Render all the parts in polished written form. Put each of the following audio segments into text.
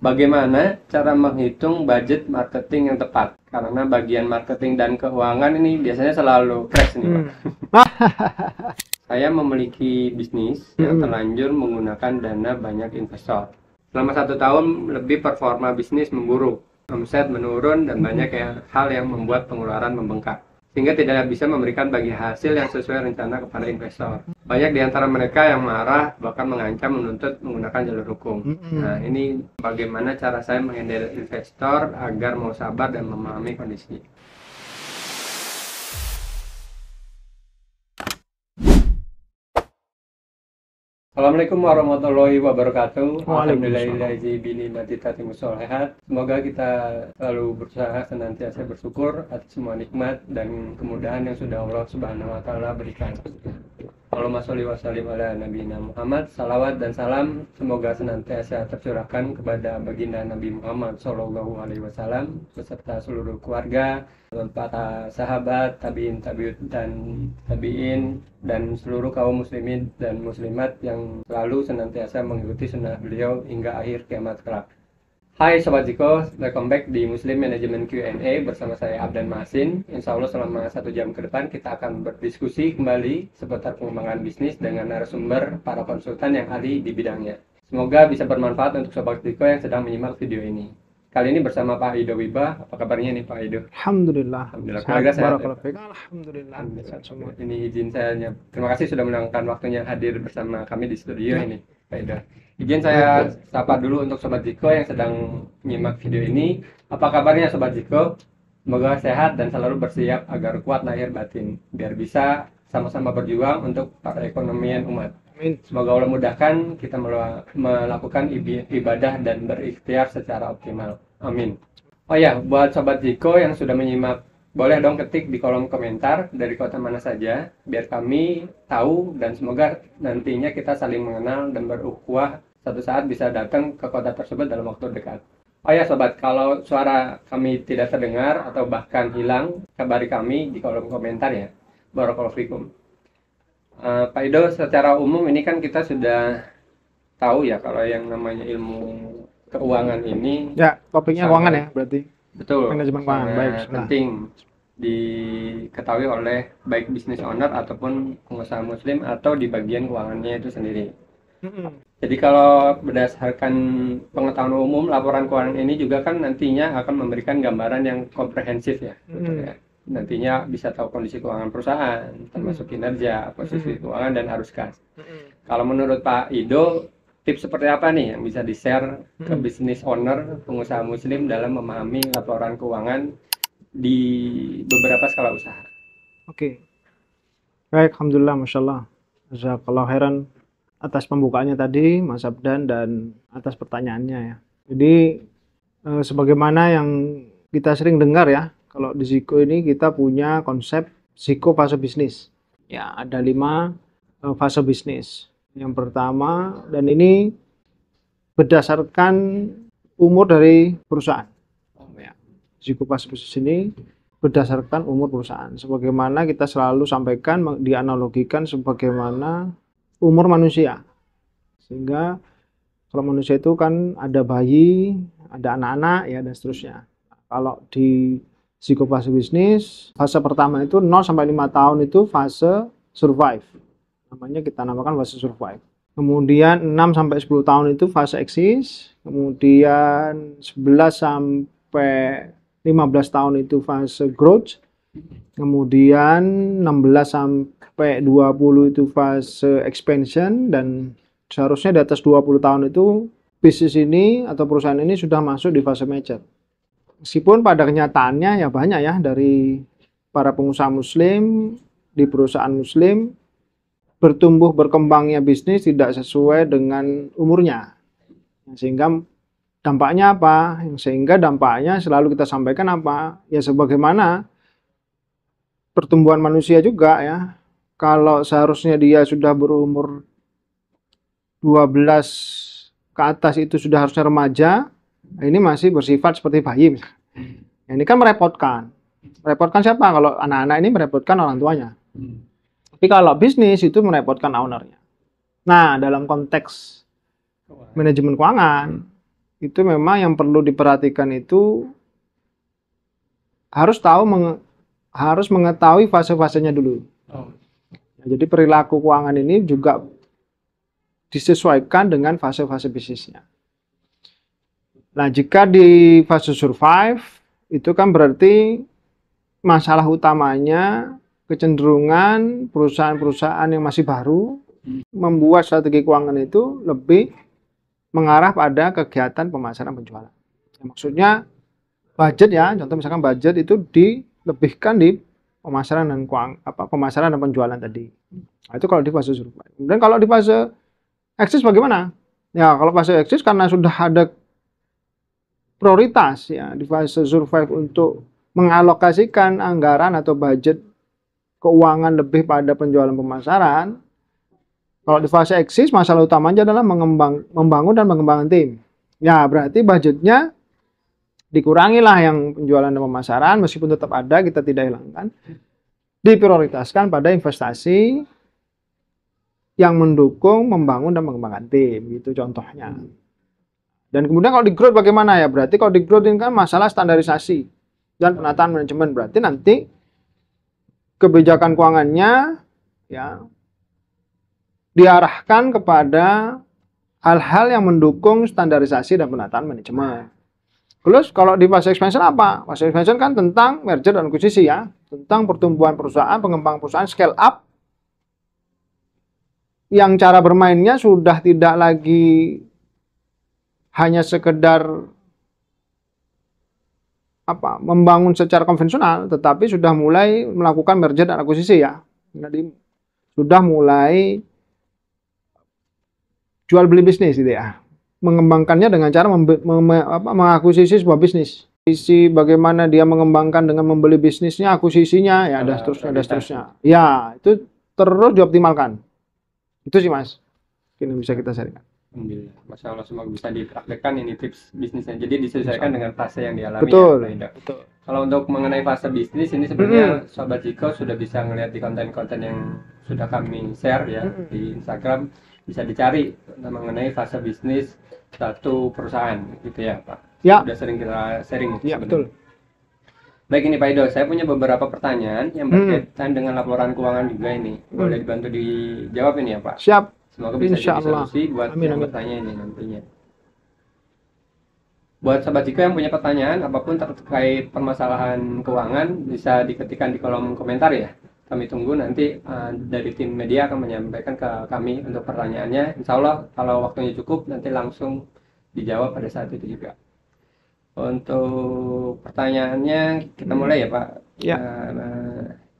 Bagaimana cara menghitung budget marketing yang tepat? Karena bagian marketing dan keuangan ini biasanya selalu crash nih, Pak. Saya memiliki bisnis yang terlanjur menggunakan dana banyak investor. Selama 1 tahun lebih performa bisnis memburuk, omset menurun dan banyak hal yang membuat pengeluaran membengkak, sehingga tidak bisa memberikan bagi hasil yang sesuai rencana kepada investor. Banyak di antara mereka yang marah, bahkan mengancam menuntut menggunakan jalur hukum. Nah, ini bagaimana cara saya menghandle investor agar mau sabar dan memahami kondisi. Assalamualaikum warahmatullahi wabarakatuh. Alhamdulillahi binikmati tatimmus sholihat. Semoga kita selalu berusaha senantiasa bersyukur atas semua nikmat dan kemudahan yang sudah Allah Subhanahu wa taala berikan. Allahumma sholli wa sallim ala nabiyina Muhammad. Salawat dan salam semoga senantiasa tercurahkan kepada baginda Nabi Muhammad sallallahu alaihi wasallam beserta seluruh keluarga, para sahabat, tabiin dan seluruh kaum muslimin dan muslimat yang selalu senantiasa mengikuti sunnah beliau hingga akhir kiamat kelak. Hai Sobat Ziko, welcome back di Muslim Management Q&A bersama saya Abdan Masin. Insya Allah selama 1 jam ke depan kita akan berdiskusi kembali seputar pengembangan bisnis dengan narasumber para konsultan yang ahli di bidangnya. Semoga bisa bermanfaat untuk Sobat Ziko yang sedang menyimak video ini. Kali ini bersama Pak Ido Wiba. Apa kabarnya nih Pak Ido? Alhamdulillah. Keluarga sehat. Alhamdulillah. Sehat semua. Ini izin saya. Terima kasih sudah meluangkan waktunya hadir bersama kami di studio ini, Pak Ido. Izin saya sapa dulu untuk Sobat Ziko yang sedang menyimak video ini. Apa kabarnya Sobat Ziko? Semoga sehat dan selalu bersiap agar kuat lahir batin, biar bisa sama-sama berjuang untuk perekonomian umat. Amin. Semoga Allah mudahkan kita melakukan ibadah dan berikhtiar secara optimal. Amin. Oh ya, buat Sobat Ziko yang sudah menyimak, boleh dong ketik di kolom komentar dari kota mana saja, biar kami tahu dan semoga nantinya kita saling mengenal dan berukhuwah suatu saat bisa datang ke kota tersebut dalam waktu dekat. Oh ya Sobat, kalau suara kami tidak terdengar atau bahkan hilang, kabari kami di kolom komentar ya. Barakallahu fikum. Pak Ido, secara umum ini kan kita sudah tahu ya kalau yang namanya ilmu keuangan ini. Ya, topiknya keuangan ya berarti. Betul. Manajemen keuangan, baik. Penting diketahui oleh baik business owner ataupun pengusaha muslim atau di bagian keuangannya itu sendiri. Jadi kalau berdasarkan pengetahuan umum, laporan keuangan ini juga kan nantinya akan memberikan gambaran yang komprehensif ya. Nantinya bisa tahu kondisi keuangan perusahaan, termasuk kinerja, posisi keuangan dan arus kas. Kalau menurut Pak Ido, tips seperti apa nih yang bisa di-share ke business owner, pengusaha muslim dalam memahami laporan keuangan di beberapa skala usaha? Oke. Baik, alhamdulillah, masyaallah. Jazakallahu khairan atas pembukaannya tadi, Mas Abdan, dan atas pertanyaannya ya. Jadi sebagaimana yang kita sering dengar ya, kalau di Ziko ini kita punya konsep Ziko fase bisnis. Ya, ada 5 fase bisnis. Yang pertama, dan ini berdasarkan umur dari perusahaan. Ziko fase bisnis ini berdasarkan umur perusahaan. Sebagaimana kita selalu sampaikan, dianalogikan sebagaimana umur manusia. Sehingga kalau manusia itu kan ada bayi, ada anak-anak ya dan seterusnya. Kalau di Ziko fase bisnis, fase pertama itu 0 sampai 5 tahun itu fase survive. Namanya kita namakan fase survive. Kemudian 6 sampai 10 tahun itu fase exist. Kemudian 11 sampai 15 tahun itu fase growth. Kemudian 16 sampai 20 itu fase expansion, dan seharusnya di atas 20 tahun itu bisnis ini atau perusahaan ini sudah masuk di fase mature. Meskipun pada kenyataannya ya banyak ya dari para pengusaha muslim di perusahaan muslim bertumbuh berkembangnya bisnis tidak sesuai dengan umurnya. Sehingga dampaknya apa? Sehingga dampaknya selalu kita sampaikan apa? Ya sebagaimana pertumbuhan manusia juga ya. Kalau seharusnya dia sudah berumur 12 ke atas itu sudah harusnya remaja, ini masih bersifat seperti bayi. Ini kan merepotkan. Merepotkan siapa? Kalau anak-anak ini merepotkan orang tuanya. Tapi kalau bisnis itu merepotkan ownernya. Nah, dalam konteks manajemen keuangan, itu memang yang perlu diperhatikan itu harus harus mengetahui fase-fasenya dulu. Oh. Jadi perilaku keuangan ini juga disesuaikan dengan fase-fase bisnisnya. Nah, jika di fase survive, itu kan berarti masalah utamanya kecenderungan perusahaan-perusahaan yang masih baru membuat strategi keuangan itu lebih mengarah pada kegiatan pemasaran penjualan. Maksudnya budget ya, contoh misalkan budget itu dilebihkan di pemasaran dan pemasaran dan penjualan tadi. Nah, itu kalau di fase survive. Kemudian kalau di fase exit bagaimana? Ya, kalau fase exit karena sudah ada prioritas ya di fase survive untuk mengalokasikan anggaran atau budget keuangan lebih pada penjualan pemasaran. Kalau di fase exit masalah utamanya adalah membangun dan mengembangkan tim. Ya, berarti budgetnya dikurangi lah yang penjualan dan pemasaran, meskipun tetap ada, kita tidak hilangkan. Diprioritaskan pada investasi yang mendukung membangun dan mengembangkan tim, gitu contohnya. Dan kemudian kalau di growth bagaimana ya? Berarti kalau di growth ini kan masalah standarisasi dan penataan manajemen. Berarti nanti kebijakan keuangannya ya diarahkan kepada hal-hal yang mendukung standarisasi dan penataan manajemen. Terus kalau di fase expansion apa? Fase expansion kan tentang merger dan akuisisi ya, tentang pertumbuhan perusahaan, pengembangan perusahaan, scale up, yang cara bermainnya sudah tidak lagi hanya sekedar membangun secara konvensional, tetapi sudah mulai melakukan merger dan akuisisi ya. Jadi sudah mulai jual beli bisnis gitu ya. Mengembangkannya dengan cara mengakuisisi sebuah bisnis. Sisi bagaimana dia mengembangkan dengan membeli bisnisnya, akuisisinya, ya ada seterusnya. Ya, itu terus dioptimalkan. Itu sih Mas, ini bisa kita sharingkan. Alhamdulillah, Masya Allah, semoga bisa dipraktekkan ini tips bisnisnya. Jadi disesuaikan dengan fase yang dialami. Betul. Ya, betul. Kalau untuk mengenai fase bisnis ini sebenarnya Sobat Ziko sudah bisa ngelihat di konten-konten yang sudah kami share ya di Instagram, bisa dicari mengenai fase bisnis satu perusahaan gitu ya Pak. Ya. Sudah sering kita sharing. Ya betul. Baik, ini Pak Ido, saya punya beberapa pertanyaan yang berkaitan dengan laporan keuangan juga ini. Boleh dibantu dijawab ini ya Pak? Siap. Semoga bisa jadi Insyaallah. solusi buat yang bertanya ini nantinya. Buat Sobat Ziko yang punya pertanyaan apapun terkait permasalahan keuangan, bisa diketikkan di kolom komentar ya. Kami tunggu nanti dari tim media akan menyampaikan ke kami untuk pertanyaannya. Insya Allah kalau waktunya cukup nanti langsung dijawab pada saat itu juga. Untuk pertanyaannya kita mulai ya Pak. Ya.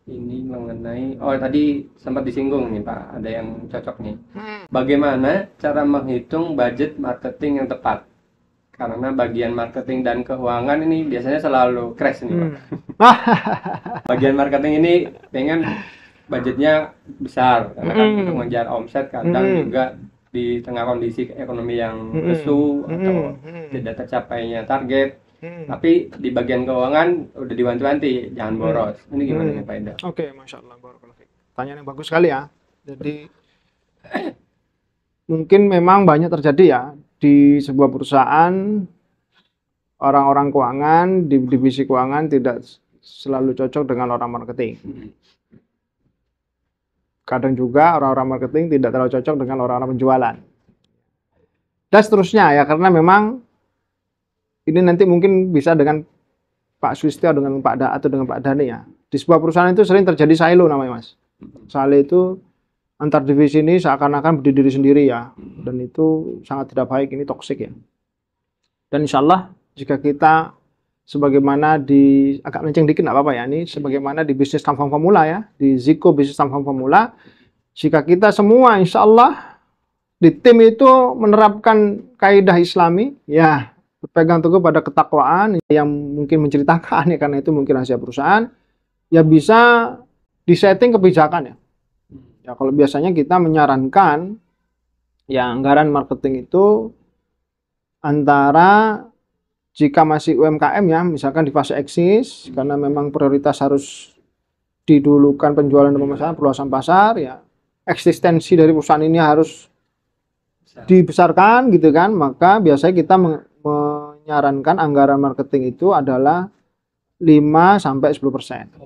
Ini mengenai, tadi sempat disinggung nih Pak, ada yang cocok nih. Bagaimana cara menghitung budget marketing yang tepat? Karena bagian marketing dan keuangan ini biasanya selalu crash nih Pak. Bagian marketing ini pengen budgetnya besar, karena kan untuk mengejar omset kadang juga di tengah kondisi ekonomi yang lesu atau tidak tercapainya target. Tapi di bagian keuangan udah diwanti-wanti, jangan boros. Ini gimana nih Pak Ida? Oke, Masya Allah. Pertanyaan yang bagus sekali ya. Jadi mungkin memang banyak terjadi ya di sebuah perusahaan, orang-orang keuangan di divisi keuangan tidak selalu cocok dengan orang marketing. Kadang juga orang-orang marketing tidak terlalu cocok dengan orang-orang penjualan. Dan seterusnya ya, karena memang ini nanti mungkin bisa dengan Pak Swistio, dengan Pak Da atau dengan Pak Dani ya. Di sebuah perusahaan itu sering terjadi silo namanya Mas. Silo itu antar divisi ini seakan-akan berdiri sendiri ya. Dan itu sangat tidak baik, ini toksik ya. Dan insya Allah jika kita sebagaimana di, agak melenceng dikit nggak apa-apa ya, ini sebagaimana di bisnis tanpa formula ya, di Ziko bisnis tanpa formula, jika kita semua insya Allah di tim itu menerapkan kaidah Islami ya, berpegang teguh pada ketakwaan yang mungkin menceritakan ya, karena itu mungkin rahasia perusahaan, ya bisa disetting kebijakan ya. Ya kalau biasanya kita menyarankan ya anggaran marketing itu antara jika masih UMKM ya, misalkan di fase eksis, karena memang prioritas harus didulukan penjualan dan pemasaran, perluasan pasar ya, eksistensi dari perusahaan ini harus dibesarkan gitu kan, maka biasanya kita menyarankan anggaran marketing itu adalah 5 sampai 10%.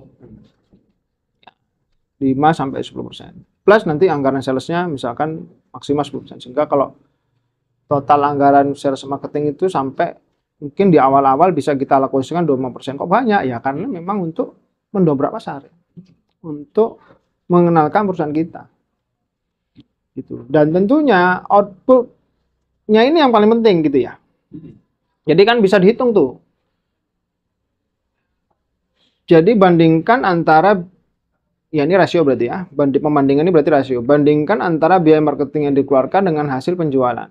5 sampai 10%. Plus nanti anggaran salesnya misalkan maksimal 10%. Sehingga kalau total anggaran sales marketing itu sampai mungkin di awal-awal bisa kita lakukan 25%. Kok banyak? Ya karena memang untuk mendobrak pasar. Untuk mengenalkan perusahaan kita. Gitu. Dan tentunya outputnya ini yang paling penting gitu ya. Jadi kan bisa dihitung tuh. Jadi bandingkan antara, ya ini rasio berarti ya, pembandingan ini berarti rasio. Bandingkan antara biaya marketing yang dikeluarkan dengan hasil penjualan.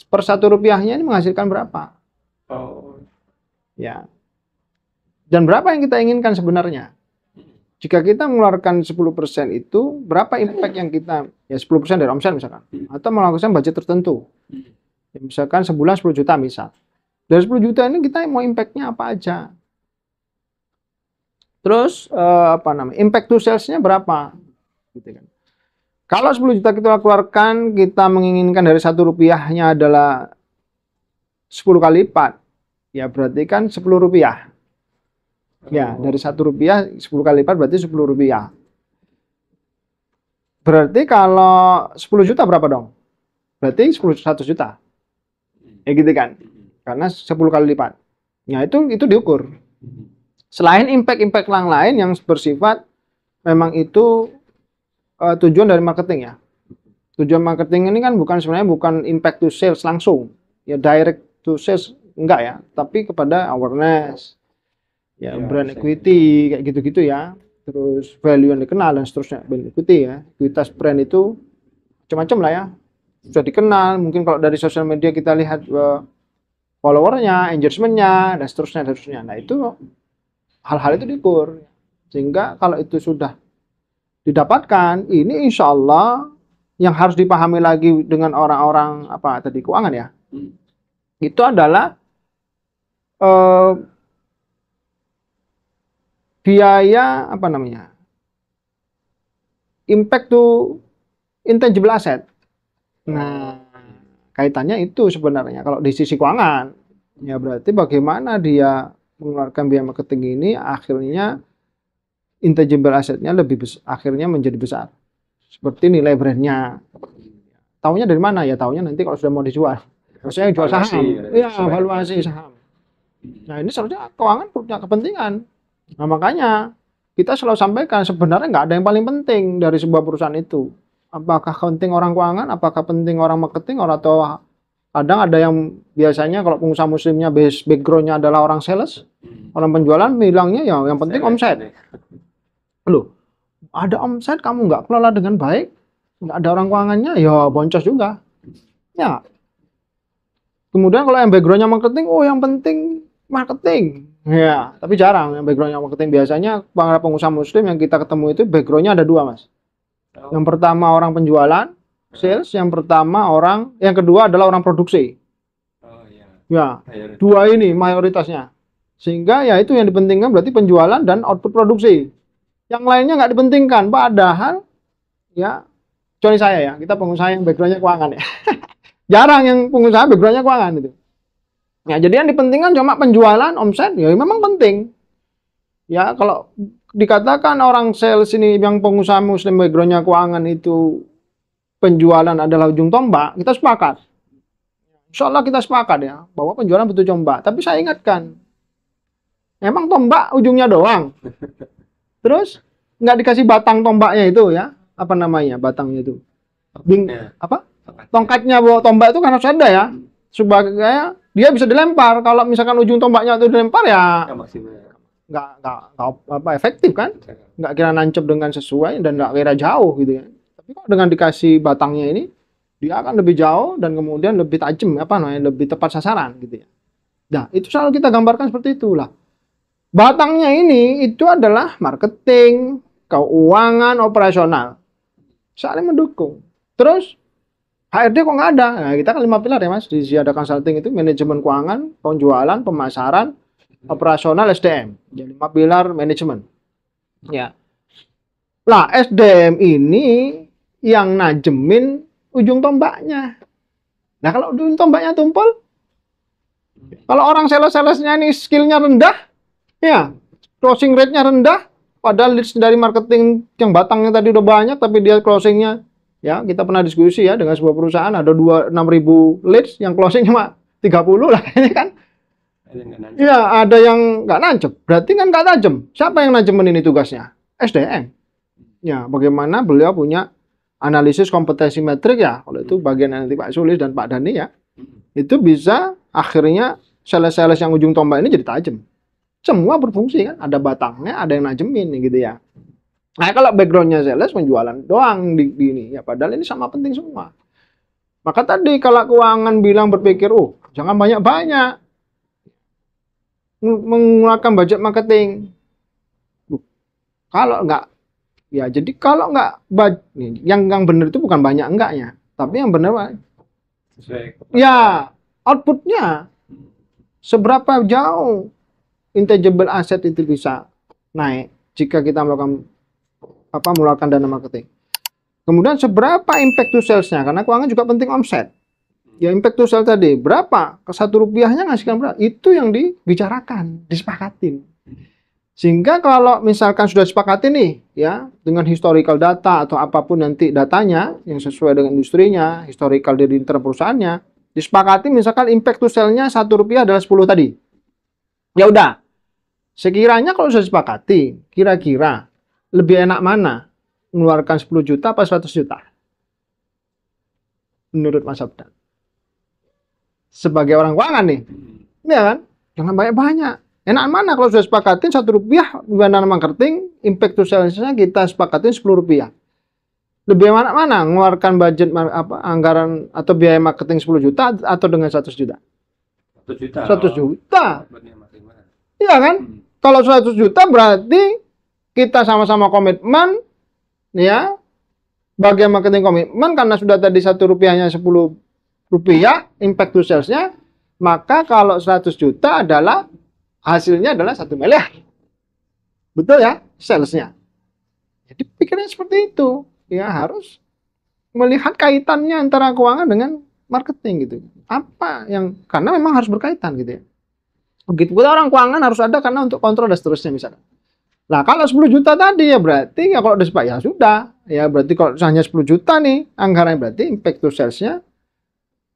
Per 1 rupiahnya ini menghasilkan berapa? Oh. Ya. Dan berapa yang kita inginkan sebenarnya? Jika kita mengeluarkan 10% itu, berapa impact yang kita, ya 10% dari omset misalkan. Atau melakukan budget tertentu. Ya, misalkan sebulan 10 juta misal. Dari 10 juta ini kita mau impact-nya apa aja? Terus impact to sales-nya berapa? Gitu kan. Kalau 10 juta kita keluarkan, kita menginginkan dari 1 rupiahnya adalah 10 kali lipat. Ya berarti kan 10 rupiah. Ya, dari 1 rupiah 10 kali lipat berarti 10 rupiah. Berarti kalau 10 juta berapa dong? Berarti 100 juta. Ya gitu kan. Karena 10 kali lipat. Ya itu diukur. Selain impact-impact lain yang bersifat memang itu tujuan dari marketing ya. Tujuan marketing ini kan sebenarnya bukan impact to sales langsung. Ya direct to sales enggak ya, tapi kepada awareness. Ya, brand equity kayak gitu-gitu ya. Terus value yang dikenal dan seterusnya. Brand equity ya. Ekuitas brand itu macam-macam lah ya. Sudah dikenal, mungkin kalau dari sosial media kita lihat followernya, engagementnya dan seterusnya. Nah, itu hal-hal itu diukur. Sehingga kalau itu sudah didapatkan, ini insya Allah yang harus dipahami lagi dengan orang-orang keuangan ya. Itu adalah biaya impact to intangible asset. Nah, kaitannya itu sebenarnya kalau di sisi keuangan ya berarti bagaimana dia mengeluarkan biaya marketing ini akhirnya intangible assetnya akhirnya menjadi besar. Seperti nilai brandnya. Taunya dari mana? Ya taunya nanti kalau sudah mau dijual. Maksudnya jual saham. Iya, valuasi saham. Nah, ini seharusnya keuangan punya kepentingan. Nah, makanya kita selalu sampaikan sebenarnya nggak ada yang paling penting dari sebuah perusahaan itu. Apakah penting orang keuangan, apakah penting orang marketing, atau kadang ada yang biasanya kalau pengusaha muslimnya background-nya adalah orang sales, orang penjualan bilangnya ya yang penting omset. Loh, ada omset kamu nggak kelola dengan baik, nggak ada orang keuangannya, ya boncos juga. Ya. Kemudian kalau yang background-nya marketing, yang penting marketing. Ya, tapi jarang yang background-nya marketing. Biasanya para pengusaha muslim yang kita ketemu itu background-nya ada 2, Mas. Yang pertama orang penjualan, sales. Yang kedua adalah orang produksi. Ya, 2 ini mayoritasnya. Sehingga ya itu yang dipentingkan berarti penjualan dan output produksi. Yang lainnya nggak dipentingkan. Padahal ya, kecuali saya ya, kita pengusaha yang background-nya keuangan ya. Jarang yang pengusaha background-nya keuangan itu. Ya, jadi yang dipentingkan cuma penjualan, omset, ya memang penting. Ya, kalau dikatakan orang sales ini yang pengusaha muslim background-nya keuangan itu penjualan adalah ujung tombak, kita sepakat. Insya Allah kita sepakat ya, bahwa penjualan butuh tombak. Tapi saya ingatkan, emang tombak ujungnya doang. Terus, nggak dikasih batang tombaknya itu ya, batangnya itu. Tongkatnya bawa tombak itu kan harus ada ya. Sebagai dia bisa dilempar. Kalau misalkan ujung tombaknya itu dilempar ya nggak efektif kan, nggak kira nancep dengan sesuai dan nggak kira jauh gitu ya. Tapi kalau dengan dikasih batangnya ini dia akan lebih jauh dan kemudian lebih tajam lebih tepat sasaran gitu ya. Nah, itu selalu kita gambarkan seperti itulah. Batangnya ini itu adalah marketing, keuangan, operasional saling mendukung. Terus HRD kok nggak ada? Nah, kita kan 5 pilar ya Mas. Di sini ada consulting itu manajemen keuangan, penjualan, pemasaran, operasional, SDM. Jadi 5 pilar manajemen. Ya. Lah SDM ini yang najemin ujung tombaknya. Nah kalau ujung tombaknya tumpul, Kalau orang sales-salesnya ini skillnya rendah, ya closing rate-nya rendah, padahal leads dari marketing yang batangnya tadi udah banyak, tapi dia closingnya, ya kita pernah diskusi ya dengan sebuah perusahaan ada 6.000 leads yang closing cuma 30 lah kayaknya kan. Ya ada yang nggak nancep, berarti kan nggak tajam. Siapa yang nancemin ini tugasnya? SDM. Ya bagaimana beliau punya analisis kompetensi metrik ya, kalau itu bagian nanti Pak Sulis dan Pak Dhani ya, itu bisa akhirnya sales-sales yang ujung tombak ini jadi tajam. Semua berfungsi kan, ada batangnya, ada yang najemin gitu ya. Nah kalau backgroundnya sales penjualan doang di ini ya, padahal ini sama penting semua. Maka tadi kalau keuangan bilang berpikir, oh jangan banyak-banyak menggunakan budget marketing. Kalau enggak, ya jadi kalau enggak, yang benar itu bukan banyak enggaknya, tapi yang benar ya outputnya seberapa jauh intangible asset itu bisa naik jika kita mengeluarkan dana marketing. Kemudian seberapa impact to sales-nya, karena keuangan juga penting omset. Ya impact to sales tadi, berapa? Ke Rp1 ngasihkan berapa? Itu yang dibicarakan, disepakatin. Sehingga kalau misalkan sudah sepakati nih, ya dengan historical data atau apapun nanti datanya yang sesuai dengan industrinya, historical dari internal perusahaannya, disepakati misalkan impact to sales-nya Rp1 adalah 10 tadi. Ya udah, sekiranya kalau sudah disepakati, kira-kira lebih enak mana? Mengeluarkan 10 juta apa 100 juta? Menurut Mas Abdan. Sebagai orang keuangan nih, ya kan? Jangan banyak-banyak. Enak mana kalau sudah sepakatin Rp1 dana marketing, impact to sales-nya kita sepakatin Rp10. Lebih mana mengeluarkan budget anggaran atau biaya marketing 10 juta atau dengan 100 juta? 100 juta. 100 juta. Iya kan? Kalau 100 juta berarti kita sama-sama komitmen, ya. Bagian marketing komitmen karena sudah tadi Rp1-nya Rp10, impact to sales-nya, maka kalau 100 juta adalah hasilnya adalah 1 miliar. Betul ya? Sales-nya. Jadi pikirnya seperti itu. Ya harus melihat kaitannya antara keuangan dengan marketing gitu. Apa yang, karena memang harus berkaitan gitu ya. Begitu pula orang keuangan harus ada karena untuk kontrol dan seterusnya misalkan. Nah kalau 10 juta tadi ya berarti ya kalau udah sepak ya sudah. Ya berarti kalau hanya 10 juta nih anggaran, berarti impact to sales-nya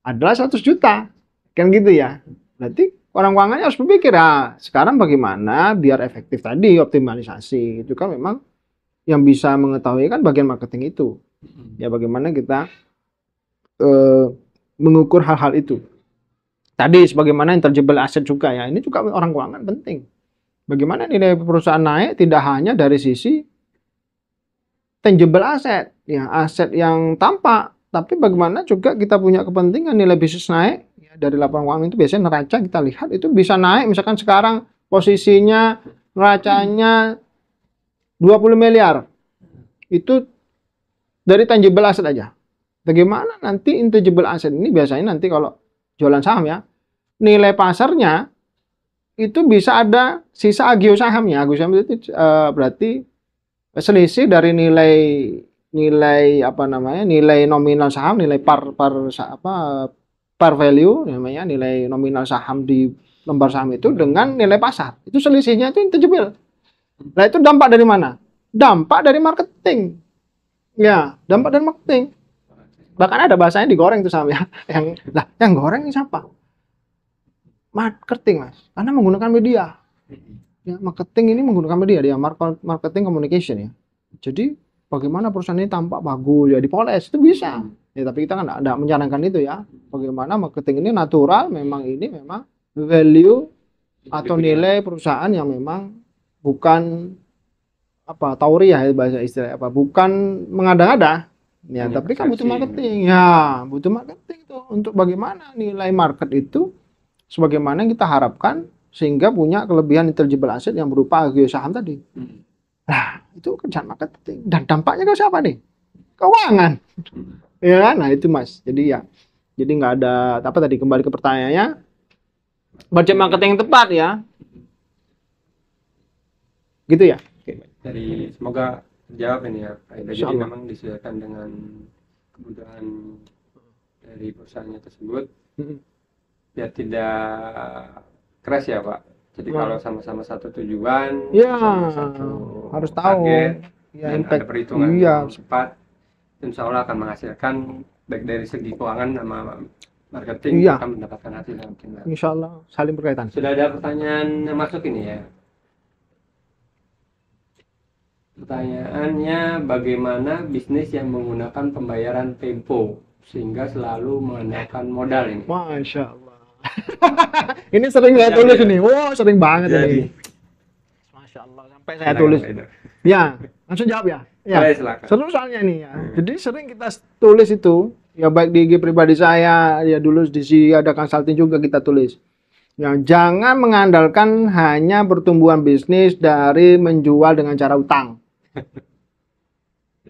adalah 100 juta. Kan gitu ya. Berarti orang keuangannya harus berpikir, sekarang bagaimana biar efektif tadi, optimalisasi. Itu kan memang yang bisa mengetahui kan bagian marketing itu. Ya bagaimana kita mengukur hal-hal itu. Tadi sebagaimana intangible asset juga ya, ini juga orang keuangan penting. Bagaimana nilai perusahaan naik tidak hanya dari sisi tangible asset, ya aset yang tampak, tapi bagaimana juga kita punya kepentingan nilai bisnis naik. Dari laporan keuangan itu biasanya neraca kita lihat itu bisa naik, misalkan sekarang posisinya neracanya 20 miliar. Itu dari tangible asset aja. Bagaimana nanti intangible asset ini biasanya nanti kalau jualan saham ya, nilai pasarnya itu bisa ada sisa agio sahamnya. Agio saham itu berarti selisih dari nilai nominal saham, nilai par value namanya, nilai nominal saham di lembar saham itu dengan nilai pasar. Itu selisihnya itu intangible. Nah, itu dampak dari mana? Dampak dari marketing. Ya, dampak dari marketing. Bahkan ada bahasanya digoreng tuh saham ya. Yang goreng ini siapa? Marketing, Mas. Karena menggunakan media. Ya, marketing ini menggunakan media, dia marketing communication ya. Jadi bagaimana perusahaan ini tampak bagus ya, dipoles itu bisa. Ya, tapi kita kan tidak menyarankan itu ya. Bagaimana marketing ini natural, memang value atau nilai perusahaan yang memang bukan tauriah ya bahasa istilah bukan mengada-ngada. Ya, tapi kan butuh marketing. Ya, butuh marketing itu untuk bagaimana nilai market itu sebagaimana kita harapkan sehingga punya kelebihan intangible asset yang berupa agio saham tadi. Nah, itu kerjaan marketing dan dampaknya ke siapa nih? Keuangan. Ya kan? Nah itu Mas. Jadi nggak ada tadi kembali ke pertanyaannya. Budget marketing yang tepat ya. Gitu ya. Jadi semoga terjawab ini ya. Jadi memang disesuaikan dengan kebutuhan dari perusahaannya tersebut. biar tidak crash ya Pak. Jadi Nah. kalau sama-sama satu tujuan, Ya, sama satu harus tahu target, ya dan impact. ada perhitungan Iya, yang cepat, insya Allah akan menghasilkan baik dari segi keuangan sama marketing Iya. akan mendapatkan hasil yang optimal. insya Allah saling berkaitan. Sudah ada pertanyaan yang masuk ini ya. Pertanyaannya, bagaimana bisnis yang menggunakan pembayaran tempo sehingga selalu mengandalkan modal ini? Masya Allah. Ini sering saya Jadi, tulis ya. ini. Wow, sering banget ini. Masya Allah, sampai saya tulis. Ya, langsung jawab ya. Ya, Boleh, silakan. seru soalnya nih ya. Jadi sering kita tulis itu, ya baik di IG pribadi saya, ya dulu di sini ada consulting juga kita tulis. Ya, jangan mengandalkan hanya pertumbuhan bisnis dari menjual dengan cara utang.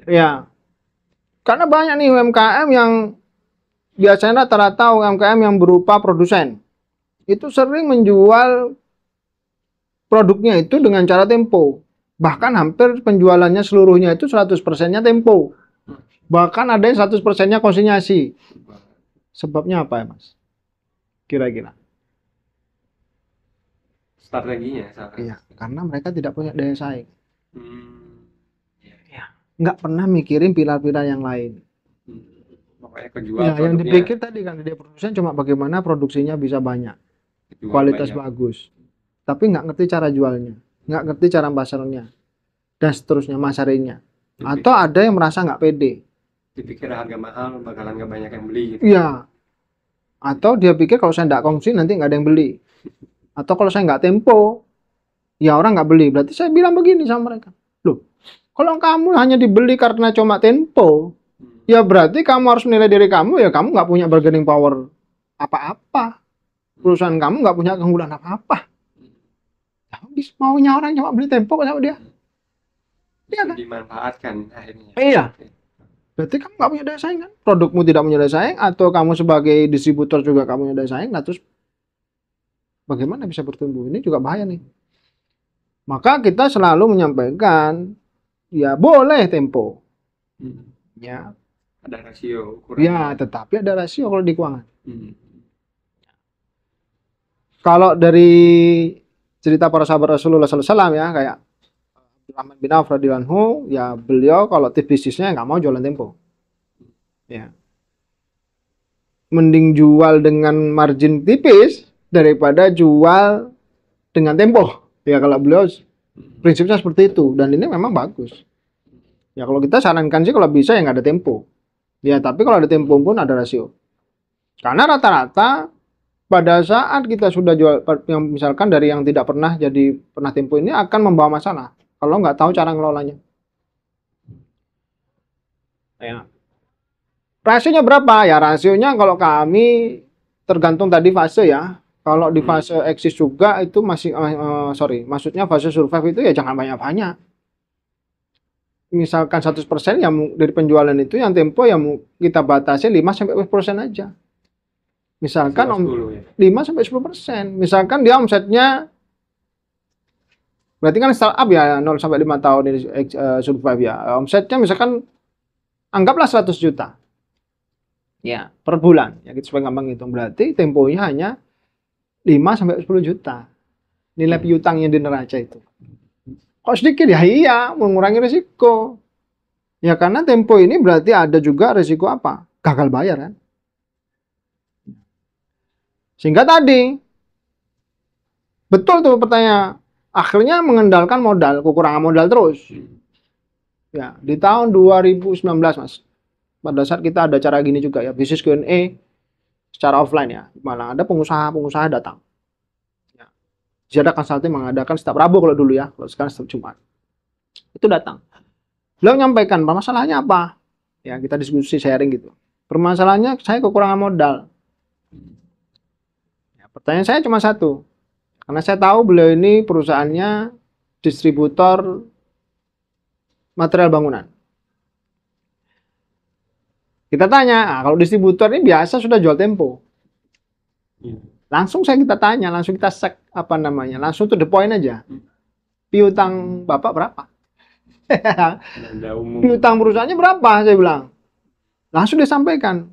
Ya, karena banyak nih UMKM yang biasanya rata-rata UMKM yang berupa produsen itu sering menjual produknya itu dengan cara tempo. Bahkan hampir penjualannya seluruhnya itu 100%-nya tempo. Bahkan ada yang 100%-nya konsinyasi. Sebabnya apa ya Mas? Kira-kira? Strateginya salah. Iya, karena mereka tidak punya daya saing. Ya. Nggak pernah mikirin pilar-pilar yang lain. Pokoknya kejual Ya, yang produknya, dipikir tadi kan dia produsen cuma bagaimana produksinya bisa banyak, kejual kualitas banyak. bagus. Tapi nggak ngerti cara jualnya, nggak ngerti cara pasarnya, dan seterusnya masarinnya. Atau ada yang merasa nggak pede. Dipikir harga mahal bakalan nggak banyak yang beli gitu. Iya. Atau dia pikir kalau saya nggak kongsi nanti nggak ada yang beli. Atau kalau saya nggak tempo, ya orang nggak beli. Berarti saya bilang begini sama mereka. Loh, kalau kamu hanya dibeli karena cuma tempo, ya berarti kamu harus menilai diri kamu, ya kamu nggak punya bargaining power apa-apa. Perusahaan kamu nggak punya keunggulan apa-apa. Habis maunya orang cuma beli tempo kok sama dia. Iya kan? Dimanfaatkan akhirnya. Iya. Berarti kamu nggak punya daya saing kan? Produkmu tidak punya daya saing, atau kamu sebagai distributor juga kamu punya daya saing. Nah terus bagaimana bisa bertumbuh? Ini juga bahaya nih. Maka kita selalu menyampaikan, ya boleh tempo. Ya. Ada rasio ukuran. Ya, tetapi ada rasio kalau di keuangan. Hmm. Kalau dari cerita para sahabat Rasulullah SAW ya, kayak Abdurrahman bin Auf radhiyallahu anhu, ya beliau kalau tip bisnisnya nggak mau jualan tempo. Ya. Mending jual dengan margin tipis daripada jual dengan tempo. Ya kalau beliau prinsipnya seperti itu, dan ini memang bagus. Ya kalau kita sarankan sih kalau bisa ya nggak ada tempo. Ya tapi kalau ada tempo pun ada rasio. Karena rata-rata pada saat kita sudah jual, yang misalkan dari yang tidak pernah jadi pernah tempo ini akan membawa masalah kalau nggak tahu cara ngelolanya. Ya. Rasionya berapa? Ya rasionya kalau kami tergantung tadi fase ya. Kalau di fase eksis juga itu masih maksudnya fase survive itu ya jangan banyak-banyak. Misalkan 100% yang dari penjualan itu yang tempo yang kita batasi 5-10% aja. Misalkan 5-10%. Misalkan dia omsetnya, berarti kan startup ya 0-5 tahun ini survive ya. Omsetnya misalkan anggaplah 100 juta. Ya, per bulan. Ya kita supaya gampang hitung. Berarti temponya hanya 5-10 juta. Nilai piutangnya di neraca itu. Kok sedikit ya? Iya, mengurangi risiko. Ya karena tempo ini berarti ada juga risiko apa? Gagal bayar kan? Sehingga tadi, betul tuh pertanyaan, akhirnya mengandalkan modal, kekurangan modal terus. Ya, di tahun 2019 Mas, pada saat kita ada cara gini juga ya, bisnis Q&A secara offline ya, malah ada pengusaha-pengusaha datang. Ya. Jadi ada consulting mengadakan setiap Rabu kalau dulu ya, kalau sekarang setiap Jumat. Itu datang. Beliau menyampaikan, masalahnya apa? Ya, kita diskusi sharing gitu. Permasalahannya saya kekurangan modal. Pertanyaan saya cuma satu, karena saya tahu beliau ini perusahaannya distributor material bangunan. Kita tanya, kalau distributor ini biasa sudah jual tempo. Langsung kita tanya, langsung kita cek apa namanya, langsung to the point aja. Piutang Bapak berapa? Piutang perusahaannya berapa? Saya bilang. Langsung disampaikan.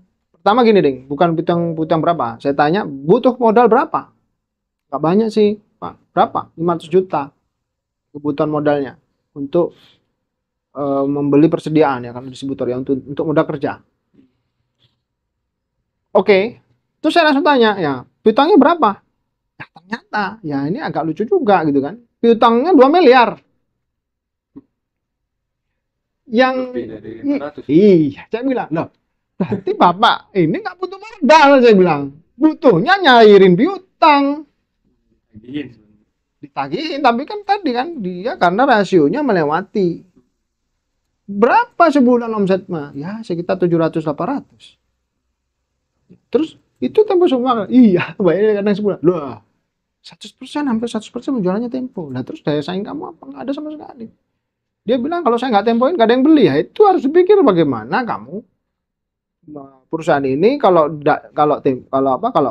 Pertama gini, Ding, bukan piutang berapa. Saya tanya, butuh modal berapa? Nggak banyak sih, Pak. Berapa? 500 juta kebutuhan modalnya untuk membeli persediaan ya, kan distributor ya, untuk modal kerja. Oke. Terus saya langsung tanya, ya, piutangnya berapa? Ya, ternyata, ya ini agak lucu juga gitu kan. Piutangnya 2 miliar. Yang Lebih dari 500. iya, saya bilang, loh, berarti Bapak ini nggak butuh modal, saya bilang. Butuhnya nyairin piutang. Ditagihin, tapi kan tadi kan dia karena rasionya melewati. Berapa sebulan omset mah? Ya, sekitar 700-800. Terus itu Tempo semua. Iya, bayarnya kadang sebulan. Loh, 100%, hampir 100% penjualannya Tempo. Nah, terus daya saing kamu apa? Nggak ada sama sekali. Dia bilang kalau saya nggak tempoin, nggak ada yang beli. Ya, itu harus dipikir bagaimana kamu perusahaan ini kalau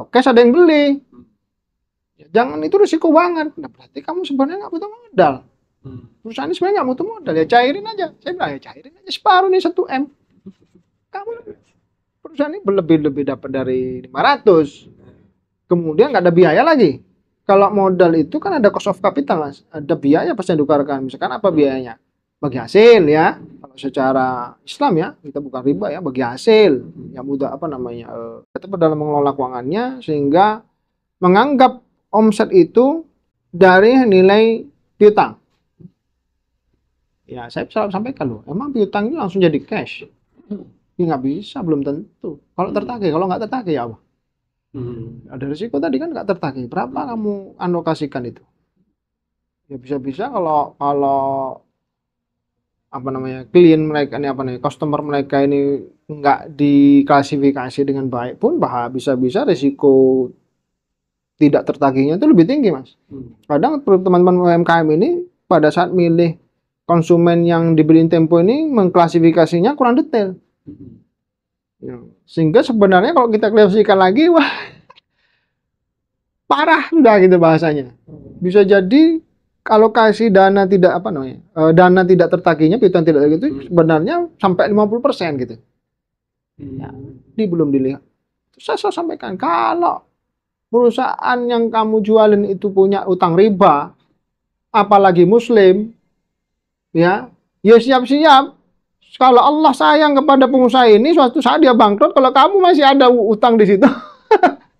cash ada yang beli. Ya, jangan, itu risiko banget. Nah, berarti kamu sebenarnya nggak butuh modal. Perusahaan ini sebenarnya nggak butuh modal, ya cairin aja. Saya bilang ya cairin aja separuh nih 1 M. Kamu perusahaan ini lebih dapat dari 500. Kemudian nggak ada biaya lagi. Kalau modal itu kan ada cost of capital, Mas. Ada biaya pasti yang dikeluarkan. Misalkan apa biayanya? Bagi hasil ya. Kalau secara Islam ya, kita bukan riba ya, bagi hasil. Yang mudah kita dalam mengelola keuangannya sehingga menganggap omset itu dari nilai piutang. Ya, saya selalu sampaikan loh, emang piutang ini langsung jadi cash? Ya nggak bisa, belum tentu. Kalau tertagih, kalau nggak tertagih ya apa? Ada risiko tadi kan nggak tertagih. Berapa kamu alokasikan itu? Ya bisa-bisa kalau klien mereka ini customer mereka ini nggak diklasifikasi dengan baik pun bisa-bisa risiko tidak tertagihnya itu lebih tinggi, Mas. Kadang teman-teman UMKM ini pada saat milih konsumen yang dibeliin Tempo ini mengklasifikasinya kurang detail. Ya, sehingga sebenarnya kalau kita klasifikasikan lagi, wah, parah sudah gitu bahasanya. Bisa jadi alokasi dana tidak dana tidak tertagihnya, piutang tidak tertagih itu sebenarnya sampai 50% gitu. Ya, ini belum dilihat. Terus saya sampaikan, kalau perusahaan yang kamu jualin itu punya utang riba, apalagi Muslim, ya siap-siap. Kalau Allah sayang kepada pengusaha ini, suatu saat dia bangkrut, kalau kamu masih ada utang di situ,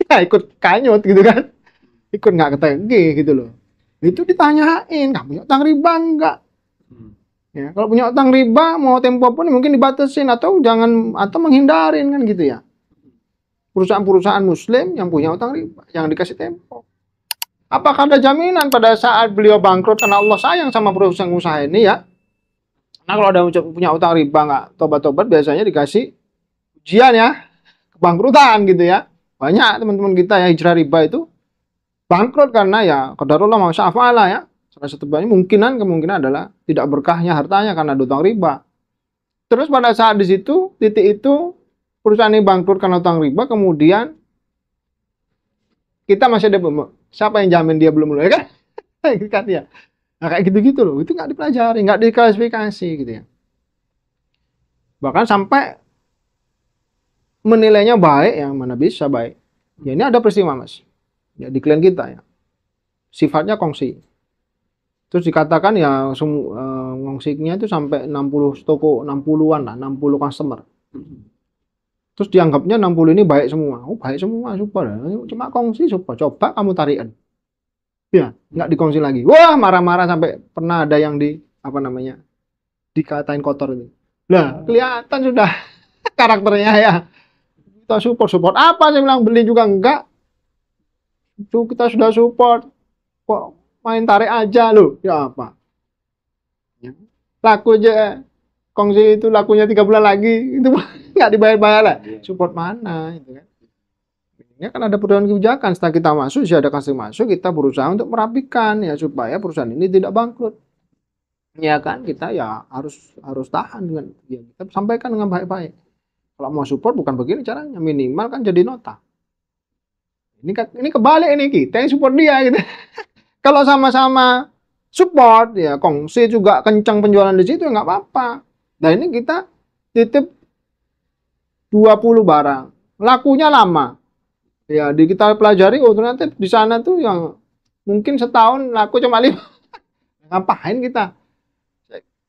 ya ikut kanyut gitu kan, ikut nggak ketagih gitu loh. Itu ditanyain, kamu punya utang riba enggak? Ya, kalau punya utang riba, mau Tempo pun mungkin dibatasin atau menghindarin kan gitu ya. Perusahaan-perusahaan Muslim yang punya utang riba, yang dikasih Tempo. Apakah ada jaminan pada saat beliau bangkrut karena Allah sayang sama perusahaan usaha ini ya? Nah, kalau ada punya utang riba nggak tobat-tobat, biasanya dikasih ujian ya, kebangkrutan gitu ya. Banyak teman-teman kita yang hijrah riba itu bangkrut karena ya qadarullah ma syaa fa'ala ya. Salah satu kemungkinan adalah tidak berkahnya hartanya karena ada utang riba. Terus pada saat di situ titik itu perusahaan ini bangkrut karena utang riba, kemudian kita masih ada siapa yang jamin dia belum mulai kan? Kan ya. Nah, kayak gitu-gitu loh, itu nggak dipelajari, nggak diklasifikasi gitu ya. Bahkan sampai menilainya baik, yang mana bisa baik. Ya ini ada peristiwa, Mas. Ya di klien kita ya. Sifatnya kongsi. Terus dikatakan ya ngongsinya itu sampai 60 toko, 60-an lah, 60 customer. Terus dianggapnya 60 ini baik semua. Oh, baik semua, super. Cuma kongsi, super. Coba kamu tarikan. Ya, nggak dikongsi lagi. Wah, marah-marah sampai pernah ada yang dikatain kotor itu. Lah, kelihatan sudah karakternya ya. Kita support apa? Saya bilang beli juga enggak. Itu kita sudah support. Kok main tarik aja loh? Ya apa? Laku aja. Kongsi itu lakunya 3 bulan lagi. Itu nggak dibayar-bayar lah. Support mana? Itu kan. Ini kan ada perubahan kebijakan, setelah kita masuk, ada kasih masuk, kita berusaha untuk merapikan ya supaya perusahaan ini tidak bangkrut. Ya kan, kita ya harus tahan dengan ya, kita sampaikan dengan baik-baik. Kalau mau support bukan begini caranya, minimal kan jadi nota. Ini kebalik ini kita yang support dia gitu. Kalau sama-sama support ya kongsi juga kencang penjualan di situ ya nggak apa-apa. Nah ini kita titip 20 barang. lakunya lama. Ya, kita pelajari, oh ternyata di sana tuh yang mungkin setahun laku cuma 5. Ngapain kita?